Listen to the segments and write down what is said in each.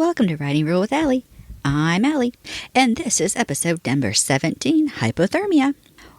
welcome to Writing Rule with Allie. I'm Allie, and this is episode number 17, Hypothermia.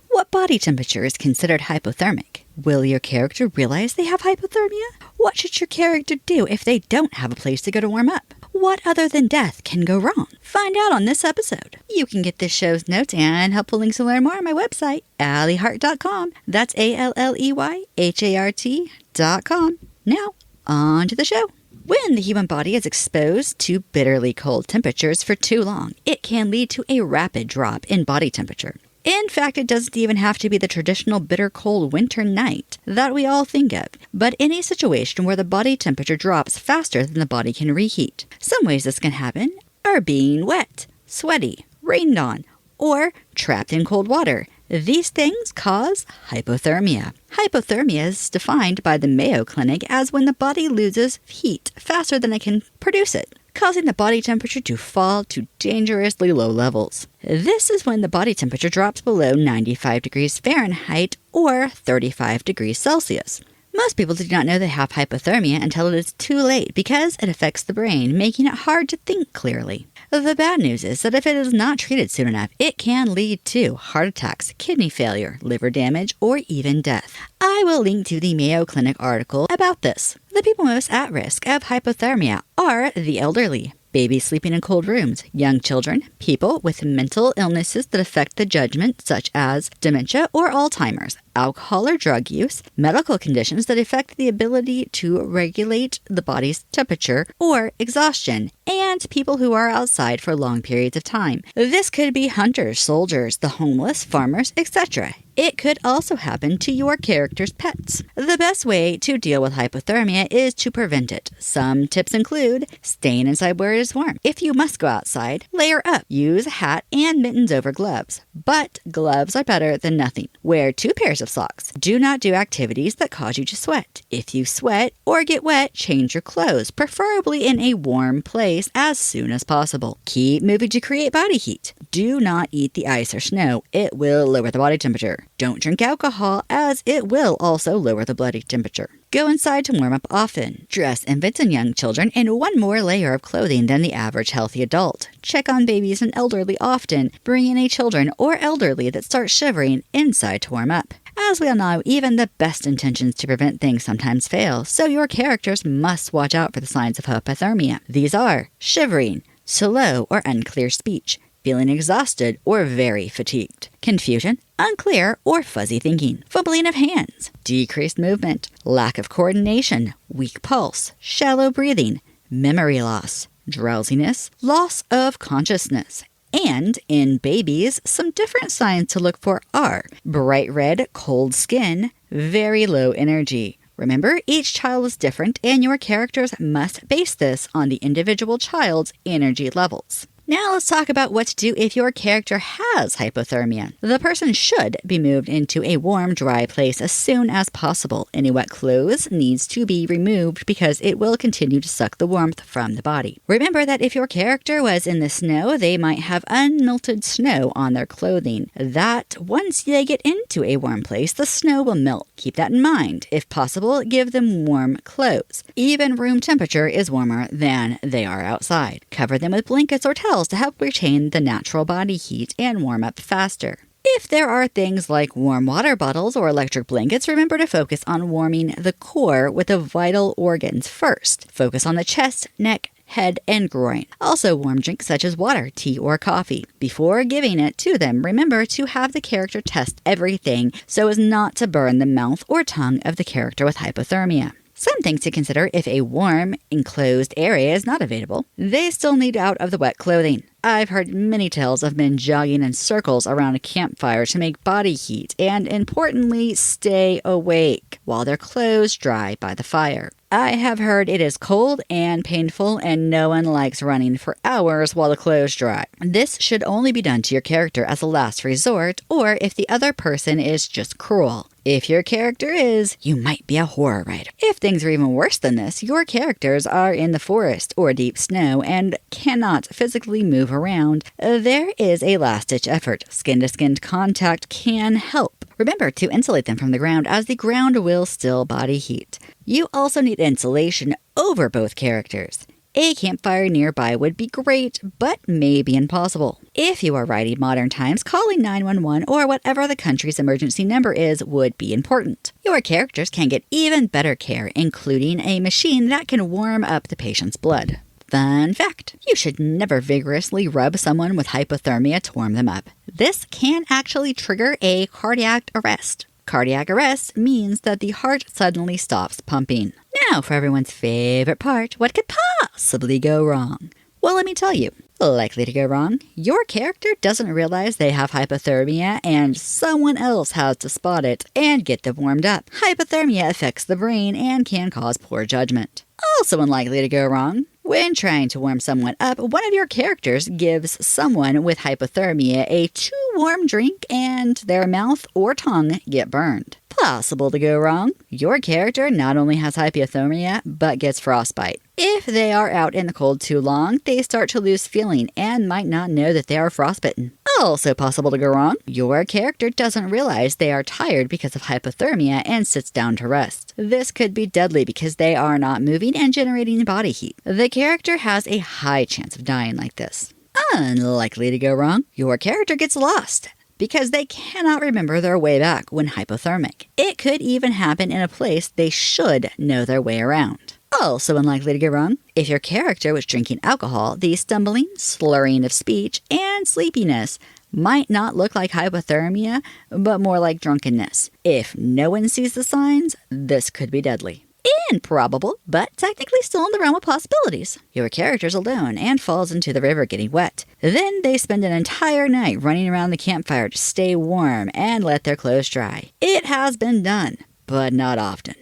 What body temperature is considered hypothermic? Will your character realize they have hypothermia? What should your character do if they don't have a place to go to warm up? What other than death can go wrong? Find out on this episode. You can get this show's notes and helpful links to learn more on my website, AllieHart.com. That's ALLEYHART.com. Now, on to the show. When the human body is exposed to bitterly cold temperatures for too long, it can lead to a rapid drop in body temperature. In fact, it doesn't even have to be the traditional bitter cold winter night that we all think of, but any situation where the body temperature drops faster than the body can reheat. Some ways this can happen are being wet, sweaty, rained on, or trapped in cold water. These things cause hypothermia. Hypothermia is defined by the Mayo Clinic as when the body loses heat faster than it can produce it, causing the body temperature to fall to dangerously low levels. This is when the body temperature drops below 95 degrees Fahrenheit or 35 degrees Celsius. Most people do not know they have hypothermia until it is too late because it affects the brain, making it hard to think clearly. The bad news is that if it is not treated soon enough, it can lead to heart attacks, kidney failure, liver damage, or even death. I will link to the Mayo Clinic article about this. The people most at risk of hypothermia are the elderly, babies sleeping in cold rooms, young children, people with mental illnesses that affect the judgment such as dementia or Alzheimer's, alcohol or drug use, medical conditions that affect the ability to regulate the body's temperature, or exhaustion, and people who are outside for long periods of time. This could be hunters, soldiers, the homeless, farmers, etc. It could also happen to your character's pets. The best way to deal with hypothermia is to prevent it. Some tips include staying inside where it is warm. If you must go outside, layer up. Use a hat and mittens over gloves. But gloves are better than nothing. Wear 2 pairs of socks. Do not do activities that cause you to sweat. If you sweat or get wet, change your clothes, preferably in a warm place as soon as possible. Keep moving to create body heat. Do not eat the ice or snow. It will lower the body temperature. Don't drink alcohol, as it will also lower the body temperature. Go inside to warm up often. Dress infants and young children in 1 more layer of clothing than the average healthy adult. Check on babies and elderly often. Bring in a children or elderly that start shivering inside to warm up. As we all know, even the best intentions to prevent things sometimes fail, so your characters must watch out for the signs of hypothermia. These are shivering, slow or unclear speech, feeling exhausted or very fatigued, confusion, unclear or fuzzy thinking, fumbling of hands, decreased movement, lack of coordination, weak pulse, shallow breathing, memory loss, drowsiness, loss of consciousness. And in babies, some different signs to look for are bright red, cold skin, very low energy. Remember, each child is different and your characters must base this on the individual child's energy levels. Now let's talk about what to do if your character has hypothermia. The person should be moved into a warm, dry place as soon as possible. Any wet clothes needs to be removed because it will continue to suck the warmth from the body. Remember that if your character was in the snow, they might have unmelted snow on their clothing. That once they get into a warm place, the snow will melt. Keep that in mind. If possible, give them warm clothes. Even room temperature is warmer than they are outside. Cover them with blankets or towels to help retain the natural body heat and warm up faster. If there are things like warm water bottles or electric blankets, remember to focus on warming the core with the vital organs first. Focus on the chest, neck, head, and groin. Also warm drinks such as water, tea, or coffee. Before giving it to them, remember to have the character test everything so as not to burn the mouth or tongue of the character with hypothermia. Some things to consider if a warm, enclosed area is not available. They still need out of the wet clothing. I've heard many tales of men jogging in circles around a campfire to make body heat and, importantly, stay awake while their clothes dry by the fire. I have heard it is cold and painful and no one likes running for hours while the clothes dry. This should only be done to your character as a last resort or if the other person is just cruel. If your character is, you might be a horror writer. If things are even worse than this, your characters are in the forest or deep snow and cannot physically move around. There is a last-ditch effort. Skin-to-skin contact can help. Remember to insulate them from the ground as the ground will still body heat. You also need insulation over both characters. A campfire nearby would be great, but maybe impossible. If you are writing modern times, calling 911 or whatever the country's emergency number is would be important. Your characters can get even better care, including a machine that can warm up the patient's blood. Fun fact, you should never vigorously rub someone with hypothermia to warm them up. This can actually trigger a cardiac arrest. Cardiac arrest means that the heart suddenly stops pumping. Now for everyone's favorite part, what could possibly go wrong? Well, let me tell you. Likely to go wrong, your character doesn't realize they have hypothermia and someone else has to spot it and get them warmed up. Hypothermia affects the brain and can cause poor judgment. Also unlikely to go wrong, when trying to warm someone up, one of your characters gives someone with hypothermia a too warm drink and their mouth or tongue get burned. Possible to go wrong, your character not only has hypothermia, but gets frostbite. If they are out in the cold too long, they start to lose feeling and might not know that they are frostbitten. Also possible to go wrong, your character doesn't realize they are tired because of hypothermia and sits down to rest. This could be deadly because they are not moving and generating body heat. The character has a high chance of dying like this. Unlikely to go wrong, your character gets lost because they cannot remember their way back when hypothermic. It could even happen in a place they should know their way around. Also unlikely to go wrong, if your character was drinking alcohol, the stumbling, slurring of speech, and sleepiness might not look like hypothermia, but more like drunkenness. If no one sees the signs, this could be deadly. Improbable, but technically still in the realm of possibilities. Your character's alone and falls into the river getting wet. Then they spend an entire night running around the campfire to stay warm and let their clothes dry. It has been done, but not often.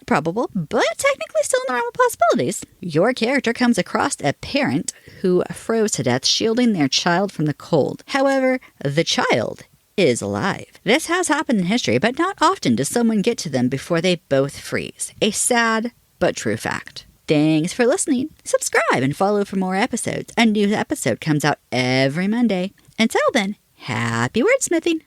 Improbable, but technically still in the realm of possibilities. Your character comes across a parent who froze to death shielding their child from the cold. However, the child is alive. This has happened in history, but not often does someone get to them before they both freeze. A sad but true fact. Thanks for listening. Subscribe and follow for more episodes. A new episode comes out every Monday. Until then, happy wordsmithing.